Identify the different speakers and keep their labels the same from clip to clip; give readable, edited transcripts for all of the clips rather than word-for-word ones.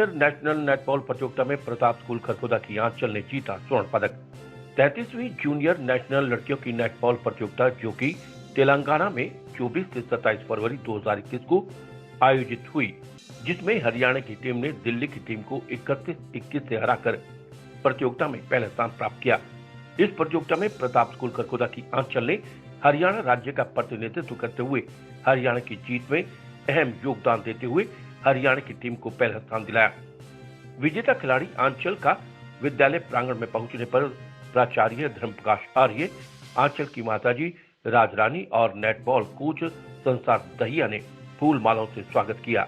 Speaker 1: Junior national netball प्रतियोगिता में Pratap school Kharkhoda की आंचल ने जीता स्वर्ण पदक। 33वीं जूनियर नेशनल लड़कियों की नेटबॉल प्रतियोगिता जो कि तेलंगाना में 24 से 27 फरवरी 2021 को आयोजित हुई, जिसमें हरियाणा की टीम ने दिल्ली की टीम को 31-21 से हराकर प्रतियोगिता में पहला स्थान प्राप्त किया। इस प्रतियोगिता में प्रताप स्कूल खरखोदा की आंचल ने हरियाणा राज्य का प्रतिनिधित्व करते हुए हरियाणा की जीत में अहम योगदान देते हुए हरियाणा की टीम को पहला स्थान दिलाया। विजेता खिलाड़ी आंचल का विद्यालय प्रांगण में पहुंचने पर प्राचार्य धर्मप्रकाश आर्य, आंचल की माताजी राजरानी और नेटबॉल कोच संसार दहिया ने फूल मालाओं से स्वागत किया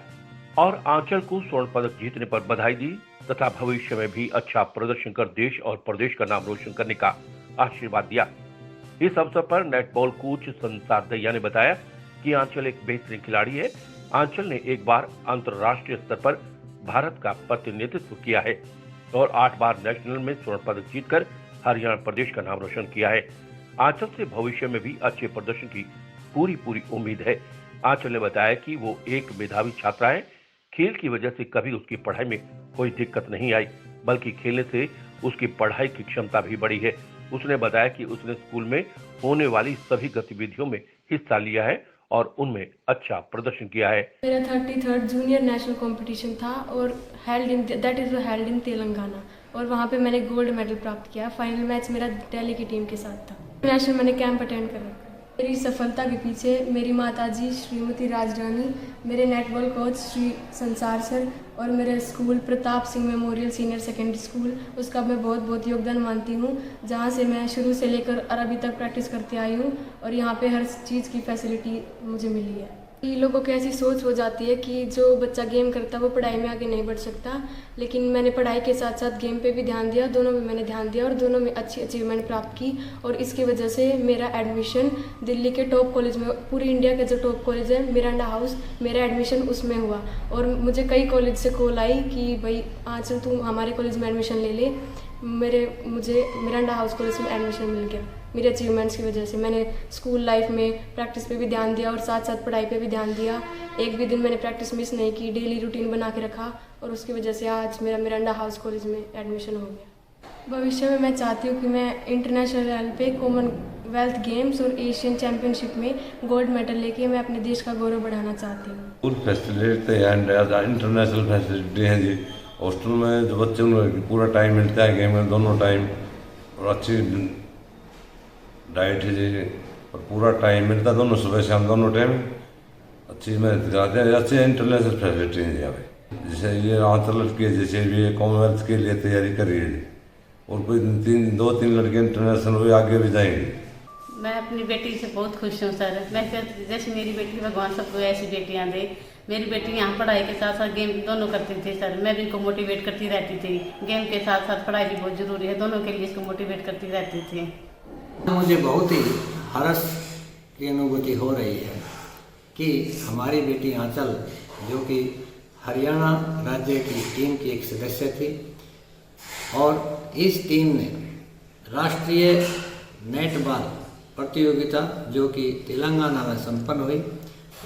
Speaker 1: और आंचल को स्वर्ण पदक जीतने पर बधाई दी तथा भविष्य में भी अच्छा प्रदर्शन कर देश और प्रदेश का नाम रोशन करने का आशीर्वाद दिया। इस अवसर पर नेटबॉल कोच संसार दहिया ने बताया कि आंचल एक बेहतरीन खिलाड़ी है। आंचल ने एक बार अंतर्राष्ट्रीय स्तर पर भारत का प्रतिनिधित्व किया है और 8 बार नेशनल में स्वर्ण पदक जीतकर हरियाणा प्रदेश का नाम रोशन किया है। आंचल से भविष्य में भी अच्छे प्रदर्शन की पूरी उम्मीद है। आंचल ने बताया कि वो एक मेधावी छात्रा है। खेल की वजह से कभी उसकी पढ़ाई में कोई दिक्कत नहीं आई, बल्कि खेलने से उसकी पढ़ाई की क्षमता भी बढ़ी है। उसने बताया कि उसने स्कूल में होने वाली सभी गतिविधियों में हिस्सा लिया है और उनमें अच्छा प्रदर्शन किया है।
Speaker 2: मेरा 33rd जूनियर नेशनल कंपटीशन था और हेल्ड इन तेलंगाना और वहाँ पे मैंने गोल्ड मेडल प्राप्त किया। फाइनल मैच मेरा दिल्ली की टीम के साथ था। नेशनल मैंने कैंप अटेंड कर रखा। मेरी सफलता के पीछे मेरी माताजी श्रीमती राजरानी, मेरे नेटबॉल कोच श्री संसार सर और मेरे school Pratap Singh memorial senior secondary school, उसका मैं बहुत योगदान मानती हूँ, जहाँ से मैं शुरू से लेकर अभी तक प्रैक्टिस करती आई हूँ और यहाँ पे हर चीज़ की फैसिलिटी मुझे मिली है। लोगों की ऐसी सोच हो जाती है कि जो बच्चा गेम करता है वो पढ़ाई में आगे नहीं बढ़ सकता, लेकिन मैंने पढ़ाई के साथ साथ गेम पे भी ध्यान दिया, दोनों में मैंने ध्यान दिया और दोनों में अच्छी अचीवमेंट प्राप्त की और इसकी वजह से मेरा एडमिशन दिल्ली के टॉप कॉलेज में, पूरी इंडिया का जो टॉप कॉलेज है मिरांडा हाउस, मेरा एडमिशन उसमें हुआ और मुझे कई कॉलेज से कॉल आई कि भाई आंचल तू हमारे कॉलेज में एडमिशन ले ले। मुझे मिरांडा हाउस कॉलेज में एडमिशन मिल गया। मेरे अचीवमेंट्स की वजह से मैंने स्कूल लाइफ में प्रैक्टिस पे भी ध्यान दिया और साथ साथ पढ़ाई पे भी ध्यान दिया। एक भी दिन मैंने प्रैक्टिस मिस नहीं की, डेली रूटीन बना के रखा और उसकी वजह से आज मेरा मिरांडा हाउस कॉलेज में एडमिशन हो गया। भविष्य में मैं चाहती हूँ कि मैं इंटरनेशनल लेवल पे कॉमनवेल्थ गेम्स और एशियन चैम्पियनशिप में गोल्ड मेडल लेके मैं अपने देश का गौरव बढ़ाना चाहती हूँ।
Speaker 3: Full facility and international facility हैं जी। हॉस्टल में जो बच्चे उनको पूरा टाइम मिलता है गेम में, दोनों टाइम, और अच्छी डाइट है जी और पूरा टाइम मिलता है, दोनों सुबह शाम दोनों टाइम अच्छी मेहनत कराते हैं। अच्छी इंटरनेशनल फैसिलिटी है यहाँ पे। जैसे ये आंचल के जैसे भी कॉमनवेल्थ के लिए तैयारी कर रही है और कोई 2-3 लड़के इंटरनेशनल हुए आगे भी जाएंगे।
Speaker 4: मैं अपनी बेटी से बहुत खुश हूँ सर। मैं जैसे मेरी बेटी, भगवान सबको ऐसी बेटियाँ दे। मेरी बेटी यहाँ पढ़ाई के साथ साथ गेम दोनों करती थी सर। मैं भी इनको मोटिवेट करती रहती थी। गेम के साथ साथ पढ़ाई भी बहुत ज़रूरी है, दोनों के लिए इसको मोटिवेट करती रहती थी।
Speaker 5: मुझे बहुत ही हर्ष की अनुभूति हो रही है कि हमारी बेटी आंचल, जो कि हरियाणा राज्य की टीम की एक सदस्य थी और इस टीम ने राष्ट्रीय नेटबॉल प्रतियोगिता जो कि तेलंगाना में संपन्न हुई,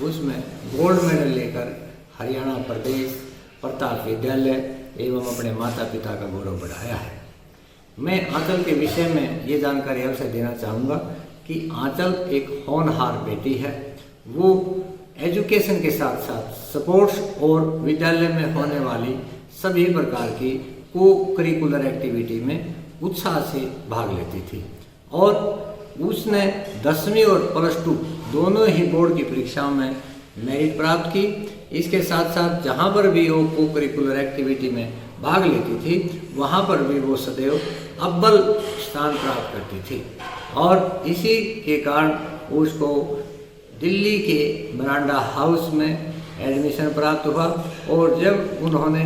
Speaker 5: उसमें गोल्ड मेडल लेकर हरियाणा प्रदेश प्रताप विद्यालय एवं अपने माता पिता का गौरव बढ़ाया है। मैं आंचल के विषय में ये जानकारी अवश्य देना चाहूँगा कि आंचल एक होनहार बेटी है। वो एजुकेशन के साथ साथ स्पोर्ट्स और विद्यालय में होने वाली सभी प्रकार की को करिकुलर एक्टिविटी में उत्साह से भाग लेती थी और उसने 10वीं और +2 दोनों ही बोर्ड की परीक्षाओं में मेरिट प्राप्त की। इसके साथ साथ जहाँ पर भी वो को करिकुलर एक्टिविटी में भाग लेती थी, वहाँ पर भी वो सदैव अव्वल स्थान प्राप्त करती थी और इसी के कारण उसको दिल्ली के मिरांडा हाउस में एडमिशन प्राप्त हुआ और जब उन्होंने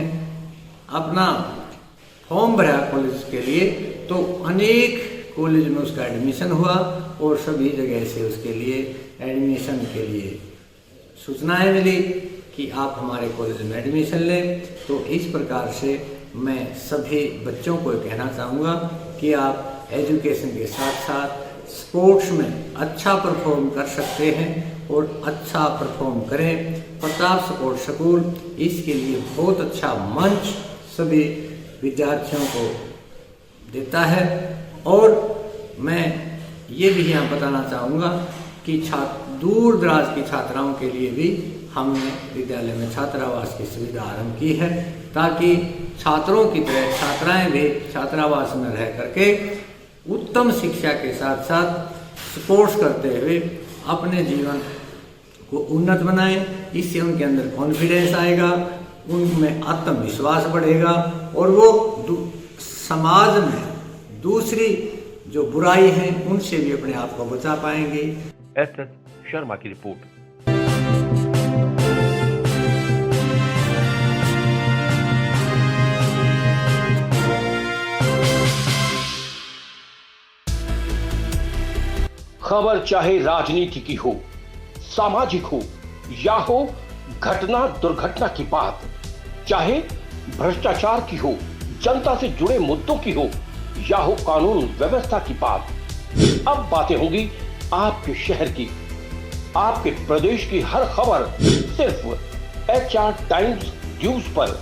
Speaker 5: अपना फॉर्म भरा कॉलेज के लिए तो अनेक कॉलेज में उसका एडमिशन हुआ और सभी जगह से उसके लिए एडमिशन के लिए सूचनाएं मिली कि आप हमारे कॉलेज में एडमिशन लें। तो इस प्रकार से मैं सभी बच्चों को कहना चाहूँगा कि आप एजुकेशन के साथ साथ स्पोर्ट्स में अच्छा परफॉर्म कर सकते हैं और अच्छा परफॉर्म करें। प्रताप स्पोर्ट स्कूल इसके लिए बहुत अच्छा मंच सभी विद्यार्थियों को देता है। और मैं ये भी यहाँ बताना चाहूँगा कि दूर दराज की छात्राओं के लिए भी हमने विद्यालय में छात्रावास की सुविधा आरंभ की है, ताकि छात्रों की तरह छात्राएं भी छात्रावास में रह करके उत्तम शिक्षा के साथ साथ स्पोर्ट्स करते हुए अपने जीवन को उन्नत बनाएं। इससे उनके अंदर कॉन्फिडेंस आएगा, उनमें आत्मविश्वास बढ़ेगा और वो समाज में दूसरी जो बुराई है उनसे भी अपने आप को बचा पाएंगे।
Speaker 1: एस शर्मा की रिपोर्ट। खबर चाहे राजनीति की हो, सामाजिक हो या हो घटना दुर्घटना की बात, चाहे भ्रष्टाचार की हो, जनता से जुड़े मुद्दों की हो या हो कानून व्यवस्था की बात, अब बातें होंगी आपके शहर की, आपके प्रदेश की हर खबर सिर्फ HR टाइम्स न्यूज पर।